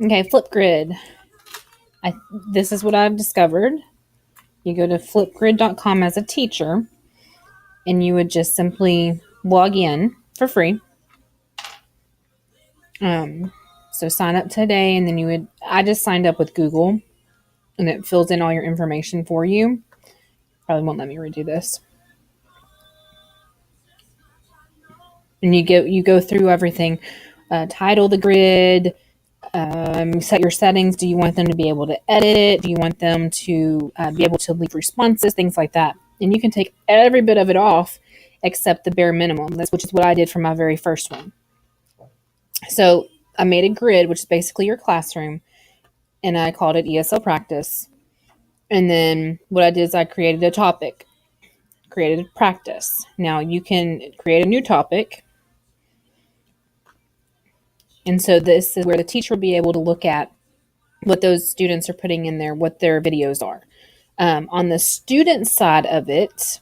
Okay, FlipGrid. This is what I've discovered. You go to flipgrid.com as a teacher, and you would just simply log in for free. So sign up today, and then I just signed up with Google, and it fills in all your information for you. Probably won't let me redo this. And you go through everything. Title the grid, set your settings. Do you want them to be able to edit it? Do you want them to be able to leave responses? Things like that. And you can take every bit of it off except the bare minimum, which is what I did for my very first one. So I made a grid, which is basically your classroom, and I called it ESL practice. And then what I did is I created a topic, created a practice. Now you can create a new topic. And so this is where the teacher will be able to look at what those students are putting in there, what their videos are. On the student side of it,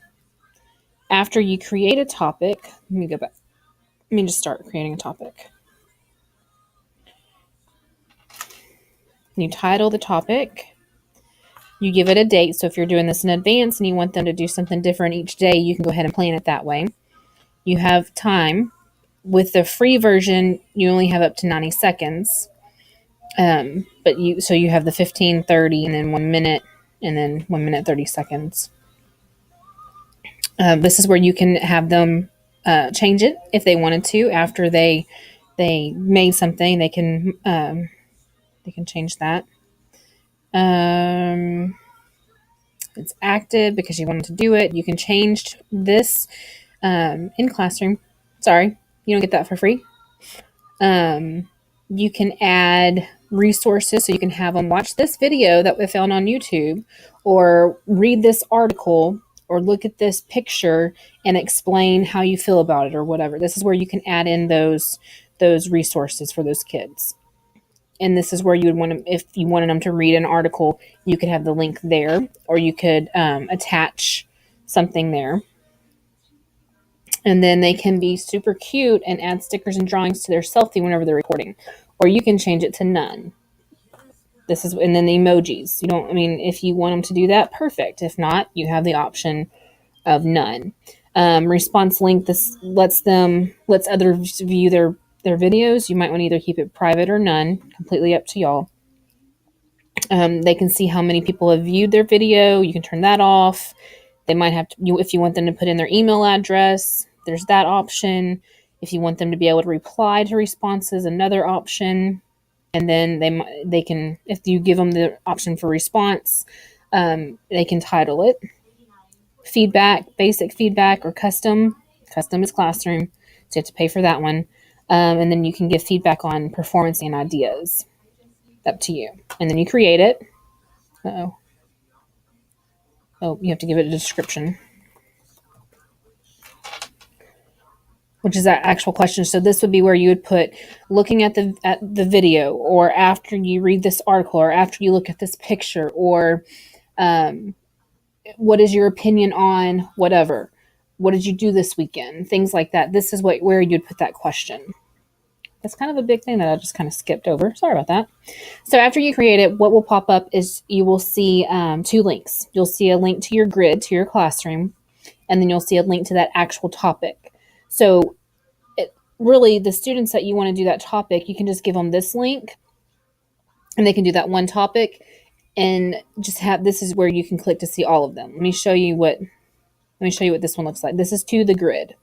after you create a topic, let me go back. Let me just start creating a topic. You title the topic. You give it a date. So if you're doing this in advance and you want them to do something different each day, you can go ahead and plan it that way. You have time. With the free version, you only have up to 90 seconds. But you have the 15, 30, and then 1 minute, and then 1 minute, 30 seconds. This is where you can have them change it if they wanted to. After they made something, they can change that. It's active because you wanted to do it. You can change this in Classroom. Sorry, you don't get that for free. You can add resources, so you can have them watch this video that we found on YouTube, or read this article, or look at this picture and explain how you feel about it or whatever. This is where you can add in those resources for those kids. And this is where you would want them, if you wanted them to read an article, you could have the link there, or you could attach something there. And then they can be super cute and add stickers and drawings to their selfie whenever they're recording. Or you can change it to none. And then the emojis. If you want them to do that, perfect. If not, you have the option of none. Response link, this lets others view their videos. You might want to either keep it private or none, completely up to y'all. They can see how many people have viewed their video. You can turn that off. They might have to, if you want them to put in their email address, there's that option. If you want them to be able to reply to responses, another option. And then they can, if you give them the option for response, they can title it feedback, basic feedback, or custom. Custom is Classroom, so you have to pay for that one. And then you can give feedback on performance and ideas. Up to you. And then you create it. Oh, you have to give it a description, which is that actual question. So this would be where you would put looking at the video, or after you read this article, or after you look at this picture, or what is your opinion on whatever? What did you do this weekend? Things like that. This is where you'd put that question. That's kind of a big thing that I just kind of skipped over. Sorry about that. So after you create it, what will pop up is you will see 2 links. You'll see a link to your grid, to your classroom, and then you'll see a link to that actual topic. So really, the students that you want to do that topic, you can just give them this link, and they can do that one topic, and just this is where you can click to see all of them. Let me show you what this one looks like. This is to the grid.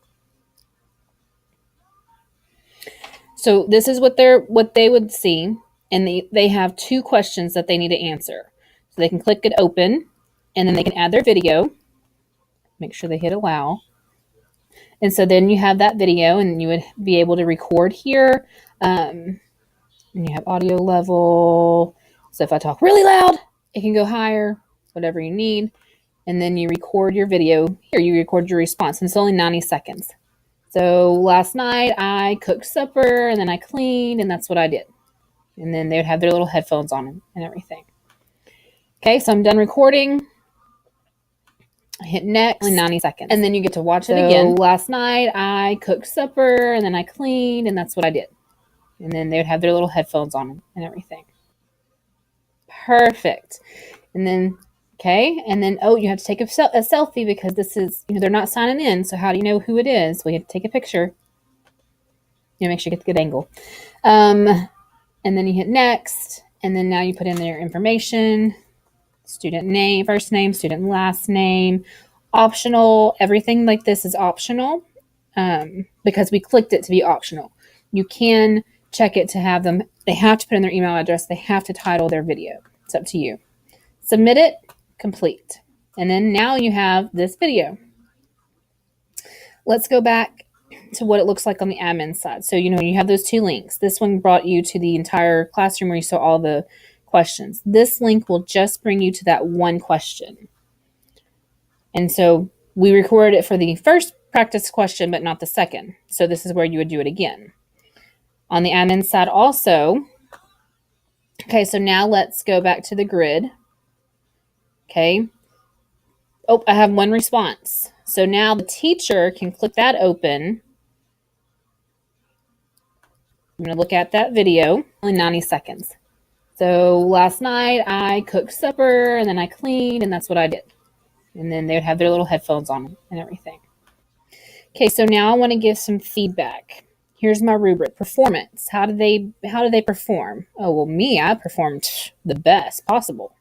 So this is what they would see, and they have 2 questions that they need to answer. So they can click it open, and then they can add their video. Make sure they hit allow. And so then you have that video, and you would be able to record here. And you have audio level. So if I talk really loud, it can go higher, whatever you need. And then you record your video. Here, you record your response, and it's only 90 seconds. So last night I cooked supper, and then I cleaned, and that's what I did. And then they would have their little headphones on and everything. Okay, so I'm done recording. I hit next in 90 seconds. And then you get to watch it again. Last night I cooked supper, and then I cleaned, and that's what I did. And then they would have their little headphones on and everything. Perfect. And then, okay. And then, oh, you have to take a selfie because this is, they're not signing in. So how do you know who it is? We have to take a picture. Make sure you get the good angle. And then you hit next. And then now you put in their information, student name, first name, student last name, optional. Everything like this is optional because we clicked it to be optional. You can check it to have them. They have to put in their email address. They have to title their video. It's up to you. Submit it, complete. And then now you have this video. Let's go back to what it looks like on the admin side. So, you have those 2 links. This one brought you to the entire classroom where you saw all the questions. This link will just bring you to that one question. And so we recorded it for the first practice question, but not the second. So this is where you would do it again. On the admin side also, okay, so now let's go back to the grid. Okay. Oh, I have one response. So now the teacher can click that open. I'm going to look at that video in 90 seconds. So last night I cooked supper and then I cleaned and that's what I did. And then they would have their little headphones on and everything. Okay, so now I want to give some feedback. Here's my rubric. Performance. How did they perform? Oh, well, I performed the best possible.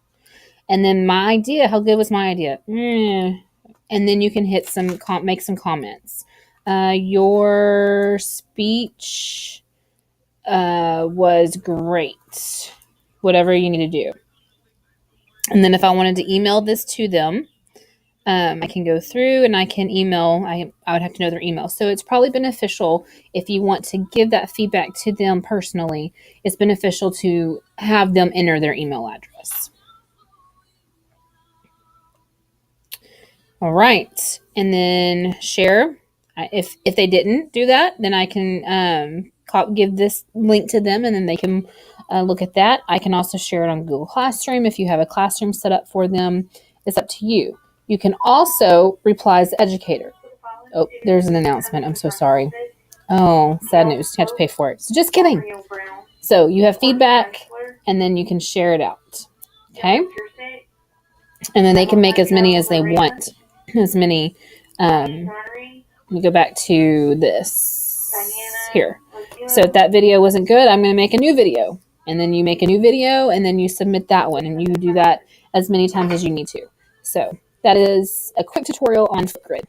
And then my idea, how good was my idea? And then you can hit make some comments. Your speech was great. Whatever you need to do. And then if I wanted to email this to them, I can go through and I can email. I would have to know their email. So it's probably beneficial if you want to give that feedback to them personally. It's beneficial to have them enter their email address. All right. And then share. If they didn't do that, then I can give this link to them and then they can look at that. I can also share it on Google Classroom if you have a classroom set up for them. It's up to you. You can also reply as the educator. Oh, there's an announcement. I'm so sorry. Oh, sad news. You have to pay for it. So just kidding. So you have feedback and then you can share it out. Okay. And then they can make as many as they want. As many. Let me go back to this here. So if that video wasn't good, I'm going to make a new video. And then you make a new video and then you submit that one. And you do that as many times as you need to. So that is a quick tutorial on FlipGrid.